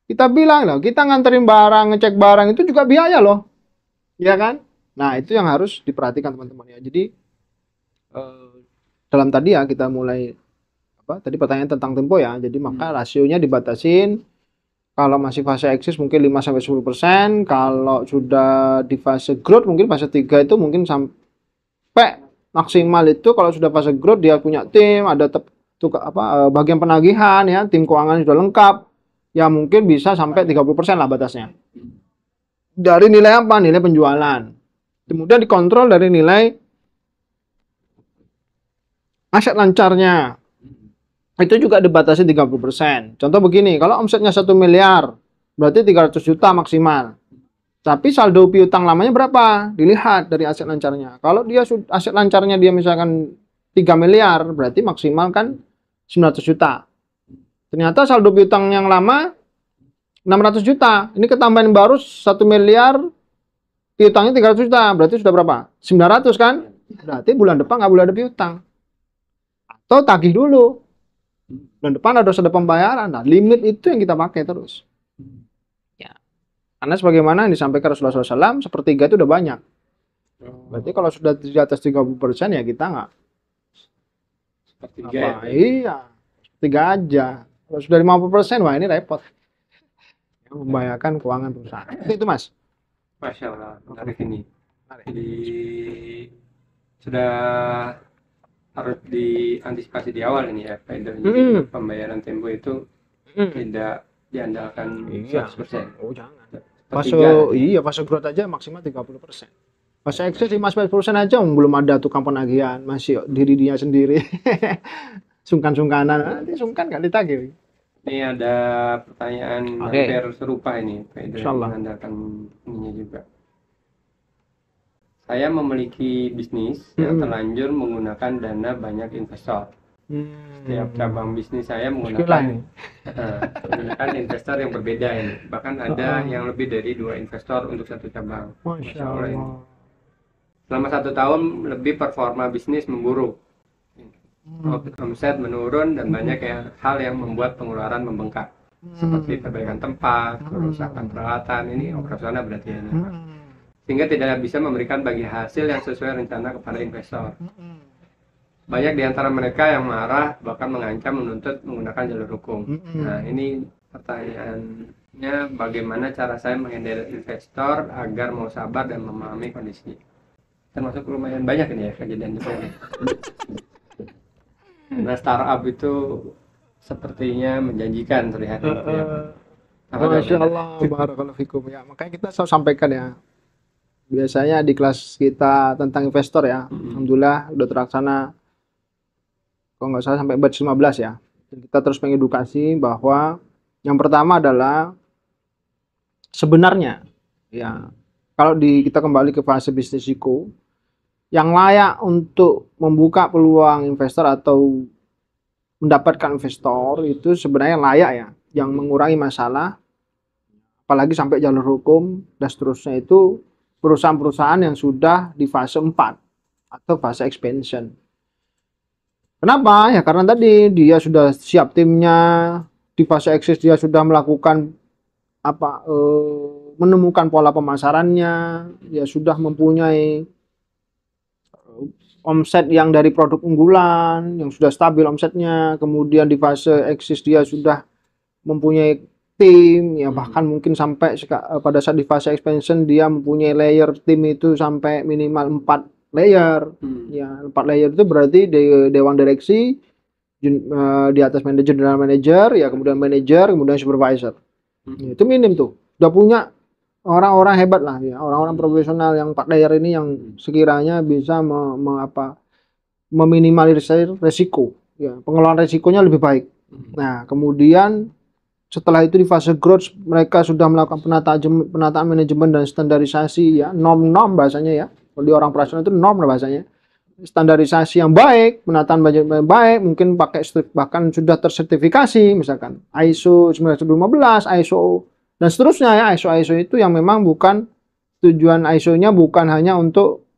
Kita bilang loh, kita nganterin barang, ngecek barang itu juga biaya loh. Ya kan? Nah, itu yang harus diperhatikan teman-teman ya. Jadi dalam tadi ya kita mulai apa? Tadi pertanyaan tentang tempo ya. Jadi maka rasionya dibatasin. Kalau masih fase eksis mungkin 5-10%, kalau sudah di fase growth mungkin fase 3 itu mungkin sampai maksimal itu kalau sudah fase growth dia punya tim, ada bagian penagihan ya, tim keuangan sudah lengkap. Ya mungkin bisa sampai 30% lah batasnya. Dari nilai apa? Nilai penjualan. Kemudian dikontrol dari nilai aset lancarnya. Itu juga dibatasi 30%. Contoh begini, kalau omsetnya 1 miliar, berarti 300 juta maksimal. Tapi saldo piutang lamanya berapa? Dilihat dari aset lancarnya. Kalau dia aset lancarnya dia misalkan 3 miliar, berarti maksimal kan 900 juta. Ternyata saldo piutang yang lama 600 juta. Ini ketambahan baru 1 miliar, piutangnya 300 juta. Berarti sudah berapa? 900 kan? Berarti bulan depan nggak boleh ada piutang. Atau tagih dulu. Bulan depan ada pembayaran. Nah, limit itu yang kita pakai terus. Ya. Karena sebagaimana yang disampaikan Rasulullah SAW, sepertiga itu udah banyak. Berarti kalau sudah di atas 30% ya kita nggak. Sepertiga ya? Iya. Sepertiga aja. Kalau sudah 50%, wah ini repot. Yang membahayakan keuangan perusahaan. Itu Mas. Masya Allah, menarik ini. Jadi sudah harus diantisipasi di awal ini ya, jadi pembayaran tempo itu tidak diandalkan 100%. Oh jangan. Fase growth aja maksimal 30%. Fase eksis 15% aja belum ada tukang penagihan, masih diri dia sendiri. Sungkan-sungkanan, nanti sungkan nggak ditagih. Ini ada pertanyaan hampir serupa ini, mengandalkan ininya juga. Saya memiliki bisnis yang terlanjur menggunakan dana banyak investor. Setiap cabang bisnis saya menggunakan investor yang berbeda ini. Bahkan ada yang lebih dari 2 investor untuk satu cabang. Masya Allah. Selama 1 tahun lebih performa bisnis memburuk. Omset menurun dan banyak hal yang membuat pengeluaran membengkak. Seperti perbaikan tempat, kerusakan peralatan, ini operasional berarti ya. Sehingga tidak bisa memberikan bagi hasil yang sesuai rencana kepada investor. Banyak di antara mereka yang marah, bahkan mengancam menuntut menggunakan jalur hukum. Nah, ini pertanyaannya, bagaimana cara saya menghandle investor agar mau sabar dan memahami kondisi. Termasuk lumayan banyak ini ya kejadian itu. Nah, startup itu sepertinya menjanjikan terlihat. Masya Allah, barakallahu fikum ya. Makanya kita selalu sampaikan ya. Biasanya di kelas kita tentang investor ya, alhamdulillah udah terlaksana kalau nggak salah sampai batch 15 ya. Dan kita terus mengedukasi bahwa yang pertama adalah sebenarnya ya kalau kita kembali ke fase bisnis risiko, yang layak untuk membuka peluang investor atau mendapatkan investor itu sebenarnya layak ya, yang mengurangi masalah, apalagi sampai jalur hukum dan seterusnya itu perusahaan-perusahaan yang sudah di fase 4 atau fase expansion. Kenapa? Ya karena tadi dia sudah siap timnya, di fase eksis dia sudah melakukan menemukan pola pemasarannya, dia sudah mempunyai omset yang dari produk unggulan, yang sudah stabil omsetnya, kemudian di fase eksis dia sudah mempunyai tim, ya bahkan mungkin sampai pada saat di fase expansion dia mempunyai layer tim itu sampai minimal 4 layer. Ya 4 layer itu berarti dewan direksi, di atas manajer, general manager, ya kemudian manager, kemudian supervisor. Ya, itu minim tuh. Udah punya orang-orang hebat lah ya, orang-orang profesional yang 4 layer ini yang sekiranya bisa meminimalisir resiko. Ya, pengelolaan resikonya lebih baik. Nah, kemudian setelah itu di fase growth mereka sudah melakukan penataan manajemen dan standarisasi ya, norm-norm bahasanya ya. Kalau di orang operasional itu norm bahasanya. Standarisasi yang baik, penataan manajemen yang baik, mungkin pakai bahkan sudah tersertifikasi misalkan ISO 19015, ISO dan seterusnya ya. ISO itu yang memang bukan tujuan ISO-nya bukan hanya untuk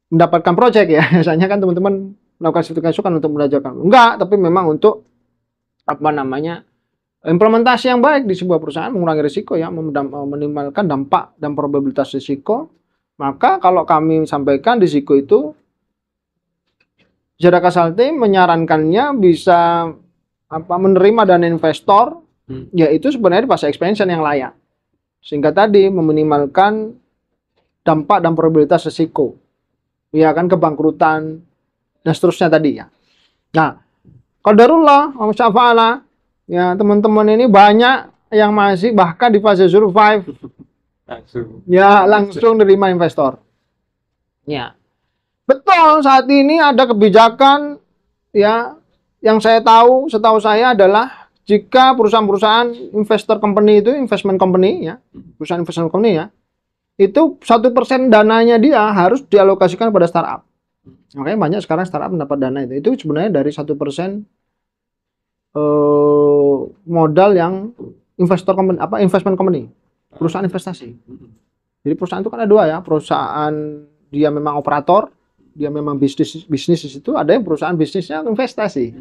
mendapatkan project ya. Biasanya kan teman-teman melakukan sertifikasi kan untuk belajarkan. Enggak, tapi memang untuk apa namanya? Implementasi yang baik di sebuah perusahaan, mengurangi risiko ya, meminimalkan dampak dan probabilitas risiko. Maka kalau kami sampaikan risiko itu, Jadaka Sakti menyarankannya bisa menerima dana investor, yaitu sebenarnya di fase expansion yang layak. Sehingga tadi meminimalkan dampak dan probabilitas risiko. Ya kan, kebangkrutan dan seterusnya tadi ya. Nah, qadarullah wa masyafa'ala, ya teman-teman ini banyak yang masih bahkan di fase survive langsung nerima investor. Ya. Betul, saat ini ada kebijakan ya yang setahu saya adalah jika perusahaan-perusahaan investor company itu investment company ya, perusahaan investment company ya, itu 1% dananya dia harus dialokasikan pada startup. Makanya banyak sekarang startup mendapat dana itu. Itu sebenarnya dari 1% modal yang investor company, investment company, perusahaan investasi. Jadi perusahaan itu kan ada dua ya, perusahaan dia memang operator, dia memang bisnis di situ, ada yang perusahaan bisnisnya investasi.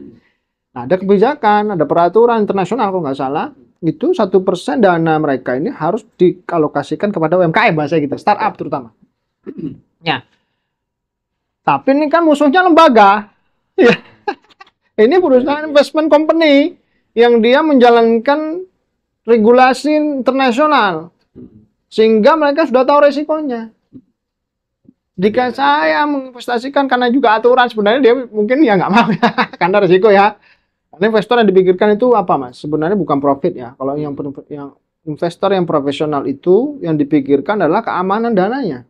Nah, ada kebijakan, ada peraturan internasional kalau nggak salah, itu 1% dana mereka ini harus dialokasikan kepada UMKM bahasa kita, startup terutama. Ya. Tapi ini kan musuhnya lembaga. Ya. Ini perusahaan investment company yang dia menjalankan regulasi internasional. Sehingga mereka sudah tahu resikonya. Jika saya menginvestasikan karena juga aturan, sebenarnya dia mungkin ya nggak mau ya, karena resiko ya. Karena investor yang dipikirkan itu apa mas? Sebenarnya bukan profit ya. Kalau yang investor yang profesional itu yang dipikirkan adalah keamanan dananya.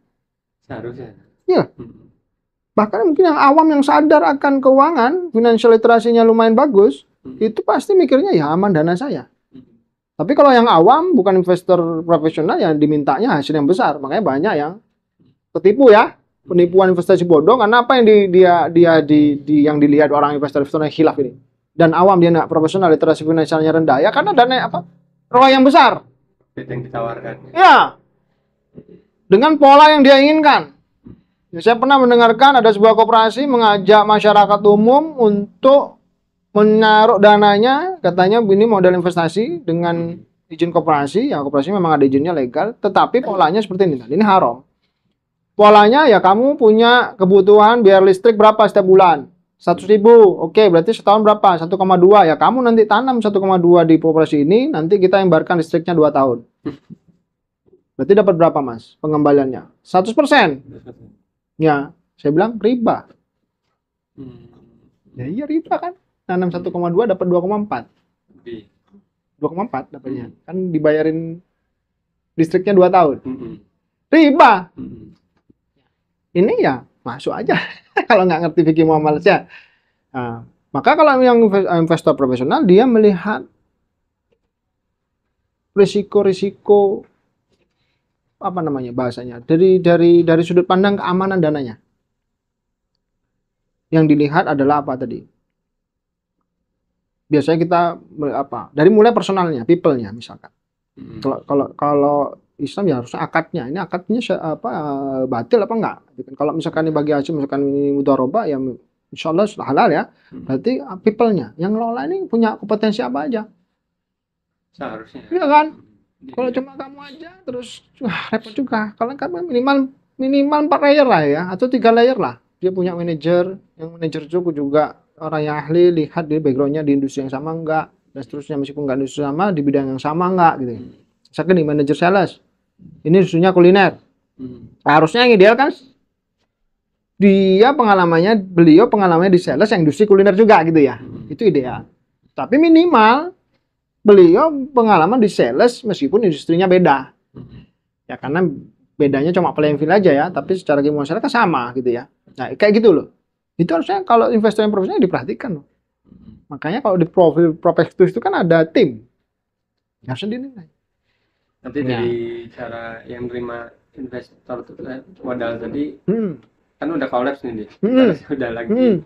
Seharusnya. Iya. Bahkan mungkin yang awam yang sadar akan keuangan, financial literasinya lumayan bagus, itu pasti mikirnya ya aman dana saya. Tapi kalau yang awam, bukan investor profesional, yang dimintanya hasil yang besar. Makanya banyak yang ketipu ya, penipuan investasi bodong, karena apa yang yang dilihat orang investor yang khilaf ini. Dan awam dia nggak profesional, literasi finansialnya rendah, ya karena dana ROI yang besar. Yang ditawarkan. Ya, dengan pola yang dia inginkan. Ya, saya pernah mendengarkan ada sebuah koperasi mengajak masyarakat umum untuk menaruh dananya, katanya ini model investasi dengan izin koperasi, ya koperasi memang ada izinnya legal, tetapi polanya seperti ini, ini haram. Polanya ya kamu punya kebutuhan biaya listrik berapa setiap bulan? 100.000, oke berarti setahun berapa? 1,2, ya kamu nanti tanam 1,2 di koperasi ini, nanti kita embarkan listriknya 2 tahun. Berarti dapat berapa mas pengembaliannya? 100%. Ya, saya bilang riba. Ya iya riba kan. Nanam 1,2 dapat 2,4. 2,4 dapatnya. Kan dibayarin listriknya 2 tahun. Riba. Ini ya masuk aja. Kalau nggak ngerti fikih muamalatnya. Nah, maka kalau yang investor profesional dia melihat risiko-risiko apa namanya bahasanya dari sudut pandang keamanan dananya. Yang dilihat adalah apa tadi? Biasanya kita dari mulai personalnya, people-nya misalkan. Kalau Islam ya harusnya akadnya. Ini akadnya batil apa enggak? Kalau misalkan ini bagi hasil, misalkan ini mudharabah ya insya Allah sudah halal ya. Berarti people-nya yang ngelola ini punya kompetensi apa aja? Seharusnya. Iya kan? Kalau cuma kamu aja terus repot juga. Kalau kamu minimal 4 layer lah ya, atau 3 layer lah. Dia punya manajer, yang manajer juga orang yang ahli, lihat di backgroundnya di industri yang sama enggak, dan seterusnya meskipun enggak industri sama, di bidang yang sama enggak gitu. Misalkan nih manajer sales, ini industrinya kuliner. Harusnya yang ideal kan beliau pengalamannya di sales yang industri kuliner juga gitu ya. Itu ideal. Tapi minimal beliau pengalaman di sales meskipun industrinya beda. Ya karena bedanya cuma playing field aja ya, tapi secara ilmu masyarakat sama gitu ya. Nah, kayak gitu loh. Itu harusnya kalau investor yang profesional diperhatikan loh. Makanya kalau di profil prospektus itu kan ada tim. Harusnya dinilai. Nanti dari cara yang menerima investor modal tadi kan udah kolaps nih, udah lagi.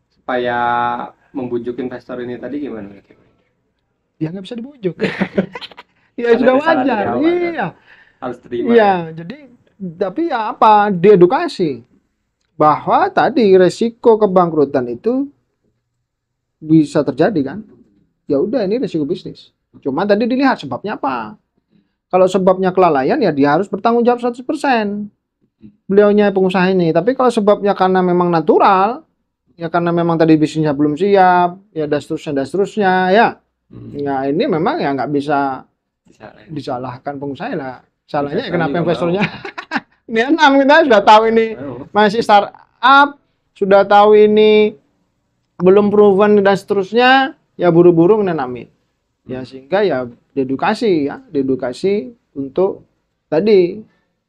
Supaya membujuk investor ini tadi gimana? Ya nggak bisa dibujuk. Ya sudah wajar. Iya. Harus terima. Iya, jadi Tapi ya apa? Diedukasi bahwa tadi resiko kebangkrutan itu bisa terjadi kan? Ya udah ini resiko bisnis. Cuma tadi dilihat sebabnya apa. Kalau sebabnya kelalaian ya dia harus bertanggung jawab 100%. Beliaunya pengusaha ini. Tapi kalau sebabnya karena memang natural, ya karena memang tadi bisnisnya belum siap, ya dan seterusnya ya. Ya ini memang ya nggak bisa disalahkan pengusaha lah. Salahnya ya kenapa investornya? Ini enam kita sudah tahu ini masih startup, sudah tahu ini belum proven dan seterusnya, ya buru-buru menanami. Ya sehingga ya diedukasi untuk tadi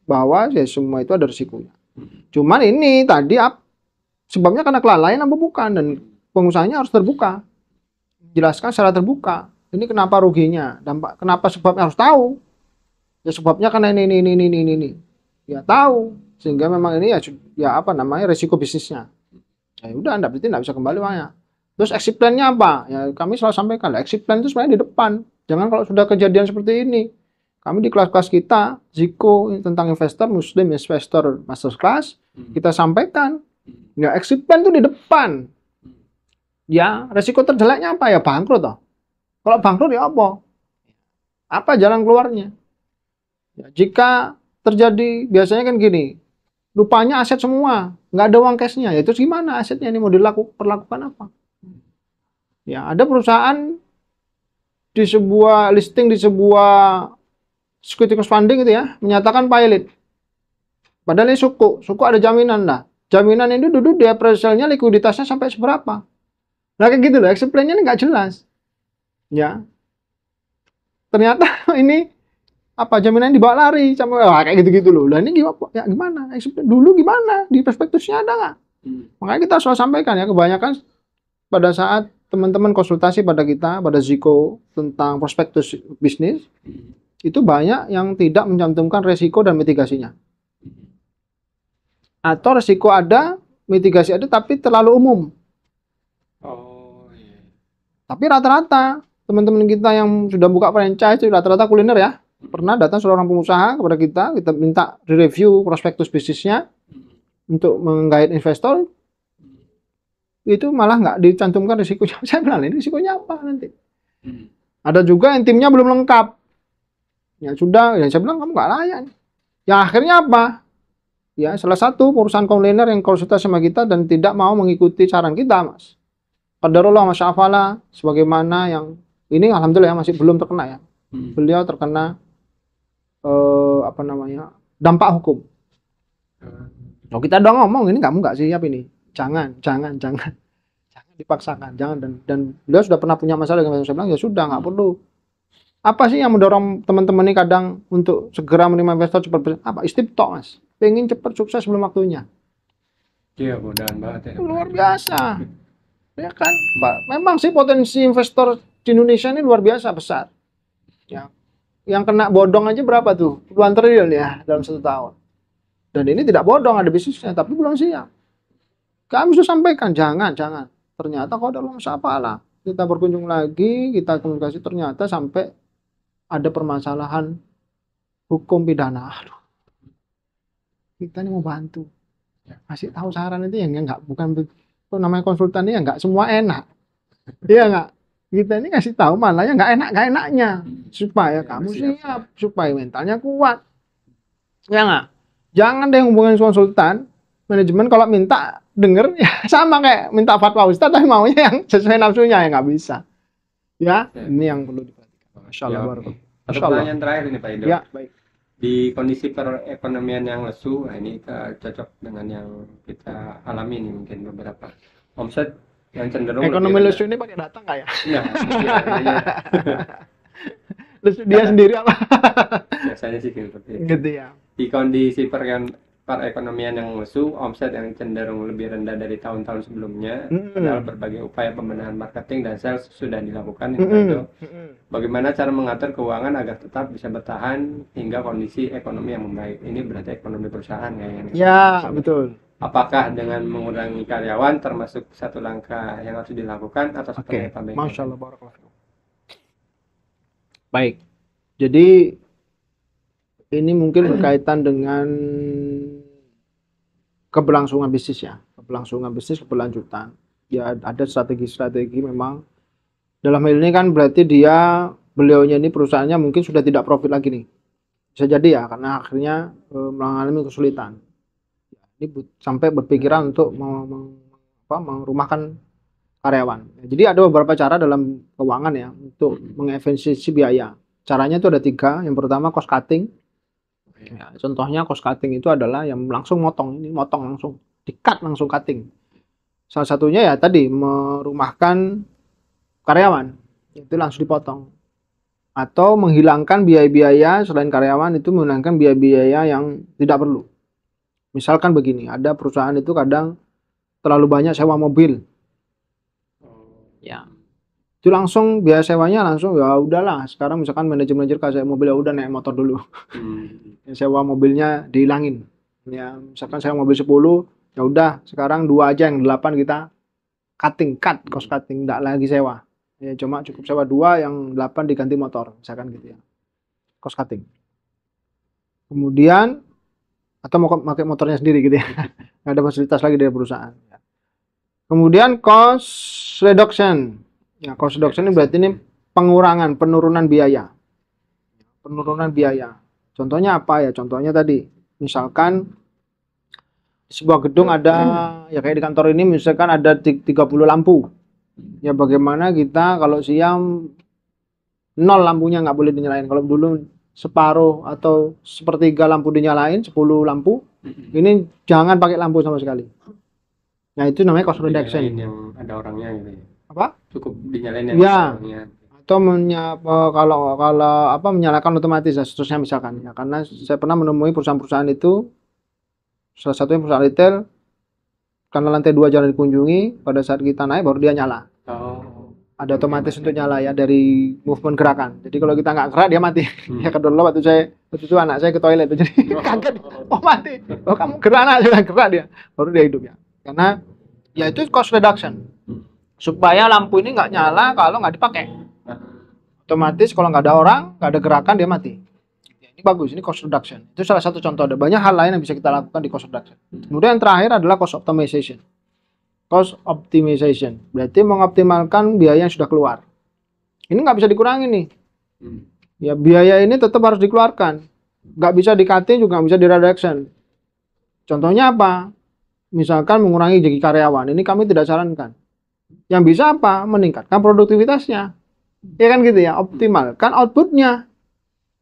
bahwa ya semua itu ada risikonya. Cuman ini tadi sebabnya karena kelalaian apa bukan, dan pengusahanya harus terbuka. Jelaskan secara terbuka. Ini kenapa ruginya, dampak kenapa sebabnya harus tahu. Ya sebabnya karena ini. Ya tahu, sehingga memang ini ya apa namanya risiko bisnisnya. Ya udah berarti enggak bisa kembali uangnya. Terus exit plan-nya apa? Ya kami selalu sampaikan, exit plan itu sebenarnya di depan. Jangan kalau sudah kejadian seperti ini. Kami di kelas-kelas kita, Ziko tentang investor, Muslim investor masterclass, kita sampaikan. Ya exit plan itu di depan. Ya, resiko terjeleknya apa? Ya bangkrut toh. Kalau bangkrut ya apa? Apa jalan keluarnya? Ya, jika terjadi, biasanya kan gini, lupanya aset semua, nggak ada uang cashnya, ya terus gimana asetnya ini mau perlakukan apa? Ya, ada perusahaan di sebuah listing di sebuah security funding gitu ya, menyatakan pilot. Padahal ini suku ada jaminan lah. Jaminan ini duduk di appraisalnya likuiditasnya sampai seberapa. Nah kayak gitu loh, exit plan-nya ini nggak jelas. Ya, ternyata ini apa jaminan dibawa lari sama kayak gitu-gitu loh. Lah ini gimana? Exit plan dulu gimana? Di prospektusnya ada nggak? Makanya kita selalu sampaikan ya, kebanyakan pada saat teman-teman konsultasi pada kita, pada Ziko tentang prospektus bisnis, itu banyak yang tidak mencantumkan resiko dan mitigasinya. Atau resiko ada, mitigasi ada, tapi terlalu umum. Tapi rata-rata teman-teman kita yang sudah buka franchise itu rata-rata kuliner ya. Pernah datang seorang pengusaha kepada kita minta review prospektus bisnisnya untuk menggait investor. Itu malah nggak dicantumkan risikonya. Saya bilang, ini risikonya apa nanti? Ada juga yang timnya belum lengkap. Ya sudah, ya saya bilang kamu nggak layak. Ya akhirnya apa? Ya salah satu perusahaan kuliner yang konsultasi sama kita dan tidak mau mengikuti saran kita, Mas. Qadarullah masya'afala, sebagaimana yang ini alhamdulillah masih belum terkena ya. Beliau terkena dampak hukum. Kalau kita udah ngomong ini kamu nggak siap ini. Jangan dipaksakan, jangan dan beliau sudah pernah punya masalah dengan saya bilang ya sudah nggak perlu. Apa sih yang mendorong teman-teman ini kadang untuk segera menerima investor cepat? Apa istibtok Mas? Pengen cepat sukses sebelum waktunya. Iya, mudahan banget ya. Luar biasa. Ya kan, Pak. Memang sih potensi investor di Indonesia ini luar biasa besar. Ya. Yang kena bodong aja berapa tuh? Puluhan triliun ya dalam 1 tahun. Dan ini tidak bodong, ada bisnisnya tapi belum siap. Kami sudah sampaikan, jangan. Ternyata kok ada masalah. Kita berkunjung lagi, kita komunikasi, ternyata sampai ada permasalahan hukum pidana. Aduh. Kita ini mau bantu. Kasih tahu saran itu yang bukan namanya konsultan ini nggak semua enak. Iya nggak? Kita ini kasih tahu malah yang nggak enaknya supaya kamu siap, supaya mentalnya kuat. Ya nggak? Jangan deh hubungin konsultan. Manajemen kalau minta denger ya sama kayak minta fatwa ustaz tapi maunya yang sesuai nafsunya ya nggak bisa. Ya, ini yang perlu diperhatikan. Masya Allah. Pertanyaan terakhir ini Pak Ido. Ya, baik. Di kondisi perekonomian yang lesu, nah ini cocok dengan yang kita alami nih mungkin beberapa omset yang cenderung ekonomi lesu ini pakai data nggak ya? Iya. Lesu dia sendiri apa? Biasanya sih seperti itu. Gitu ya. Di kondisi perekonomian yang lesu, omset yang cenderung lebih rendah dari tahun-tahun sebelumnya, padahal berbagai upaya pembenahan marketing dan sales sudah dilakukan. Bagaimana cara mengatur keuangan agar tetap bisa bertahan hingga kondisi ekonomi yang membaik? Ini berarti ekonomi perusahaan kayaknya. Ya, betul. Apakah dengan mengurangi karyawan termasuk satu langkah yang harus dilakukan atau seperti apa? Masya Allah, barakallahu. Baik. Jadi ini mungkin berkaitan dengan keberlangsungan bisnis ya, keberlanjutan. Ya ada strategi-strategi memang. Dalam hal ini kan berarti beliaunya ini perusahaannya mungkin sudah tidak profit lagi nih. Bisa jadi ya, karena akhirnya mengalami kesulitan. Ini sampai berpikiran untuk merumahkan karyawan. Jadi ada beberapa cara dalam keuangan ya untuk mengefisiensi biaya. Caranya itu ada 3. Yang pertama cost cutting. Ya, contohnya cost cutting itu adalah yang langsung motong langsung, di-cut langsung cutting. Salah satunya ya tadi merumahkan karyawan, itu langsung dipotong. Atau menghilangkan biaya-biaya selain karyawan, itu menghilangkan biaya-biaya yang tidak perlu. Misalkan begini, ada perusahaan itu kadang terlalu banyak sewa mobil. Ya. Itu langsung biaya sewanya langsung ya udahlah, sekarang misalkan manajer kasih mobil ya udah naik motor dulu. Sewa mobilnya dihilangin. Ya, misalkan sewa mobil 10, ya udah sekarang 2 aja, yang 8 kita cost cutting, enggak lagi sewa. Ya cuma cukup sewa 2, yang 8 diganti motor, misalkan gitu ya. Cost cutting. Kemudian atau mau pakai motornya sendiri gitu ya. Nggak ada fasilitas lagi dari perusahaan. Kemudian cost reduction. Ya, cost reduction ini berarti ini penurunan biaya. Contohnya apa ya? Contohnya tadi, misalkan di sebuah gedung ada, ya kayak di kantor ini misalkan ada 30 lampu. Ya bagaimana kita kalau siang 0 lampunya nggak boleh dinyalain. Kalau dulu separuh atau sepertiga lampu dinyalain, 10 lampu, ini jangan pakai lampu sama sekali. Nah itu namanya cost reduction. Yang ada orangnya gitu ya. Apa? Cukup dinyalain yang ya, orangnya. Atau kalau menyalakan otomatis dan seterusnya misalkan ya, karena saya pernah menemui perusahaan-perusahaan itu, salah satunya perusahaan retail, karena lantai 2 jarang dikunjungi, pada saat kita naik baru dia nyala. Ada otomatis untuk nyala ya, dari movement gerakan. Jadi kalau kita nggak gerak dia mati. Ya kedua waktu itu anak saya ke toilet, jadi kaget, mati. Kamu gerak, anak saya gerak, dia baru dia hidup ya. Karena ya itu cost reduction, supaya lampu ini nggak nyala kalau nggak dipakai. Otomatis kalau nggak ada orang, nggak ada gerakan, dia mati. Ya, ini bagus, ini cost reduction. Itu salah satu contoh. Ada banyak hal lain yang bisa kita lakukan di cost reduction. Kemudian yang terakhir adalah cost optimization. Cost optimization berarti mengoptimalkan biaya yang sudah keluar. Ini nggak bisa dikurangi nih. Ya biaya ini tetap harus dikeluarkan. Nggak bisa di-cutting, juga nggak bisa di-reduction. Contohnya apa? Misalkan mengurangi gaji karyawan, ini kami tidak sarankan. Yang bisa apa? Meningkatkan produktivitasnya. Ya kan gitu ya, optimalkan outputnya.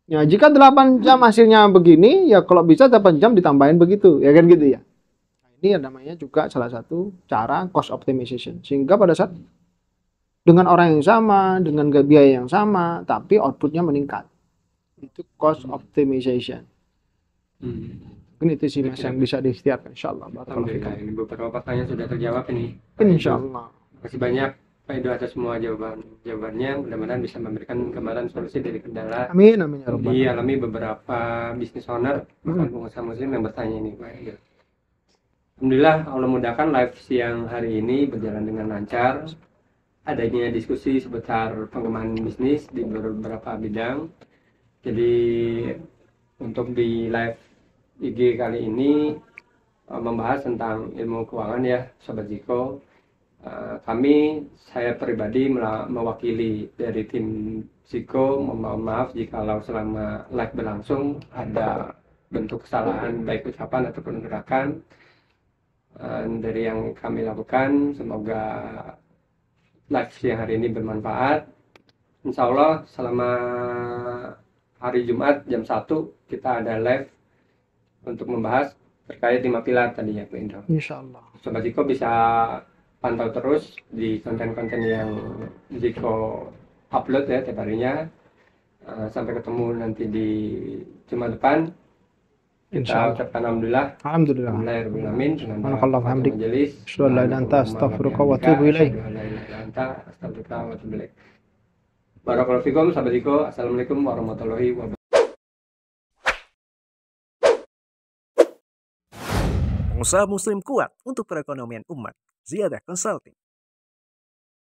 Ya jika 8 jam hasilnya begini, ya kalau bisa 8 jam ditambahin begitu, ya kan gitu ya. Nah, ini namanya juga salah satu cara cost optimization. Sehingga pada saat dengan orang yang sama, dengan biaya yang sama, tapi outputnya meningkat. Itu cost optimization. Mungkin itu sih mas yang bisa diikhtiarkan, insyaallah. Alhamdulillah, ini beberapa pertanyaan sudah terjawab ini. Insyaallah. Terima kasih banyak Pak Edo atas semua jawabannya. Mudah-mudahan bisa memberikan gambaran solusi dari kendala Amin amin ya rabbal alamin. dialami beberapa business owner bahkan pengusaha muslim yang bertanya ini Pak Edo. Alhamdulillah, Allah mudahkan live siang hari ini berjalan dengan lancar. Adanya diskusi seputar pengembangan bisnis di beberapa bidang. Jadi untuk di live IG kali ini membahas tentang ilmu keuangan ya Sobat Ziko. Saya pribadi mewakili dari tim Ziko, mohon maaf jikalau selama live berlangsung ada bentuk kesalahan baik ucapan ataupun gerakan dari yang kami lakukan. Semoga live siang hari ini bermanfaat. Insya Allah selama hari Jumat jam 1 kita ada live untuk membahas terkait 5 pilar tadi ya Pak Indro. Insyaallah. Sobat Ziko bisa pantau terus di konten-konten yang Ziko upload ya tiap harinya. Sampai ketemu nanti di Jumat depan. Kita ucapkan alhamdulillah. Alhamdulillah. Alhamdulillahirobbilalamin. Subhanallah hamdik. Majelis. Asyhadu an la ilaha illa anta astaghfiruka wa atubu ilaik. Barakallahu fikum sahabat Ziko. Assalamualaikum warahmatullahi wabarakatuh. Pengusaha muslim kuat untuk perekonomian umat. Ziyadah Consulting.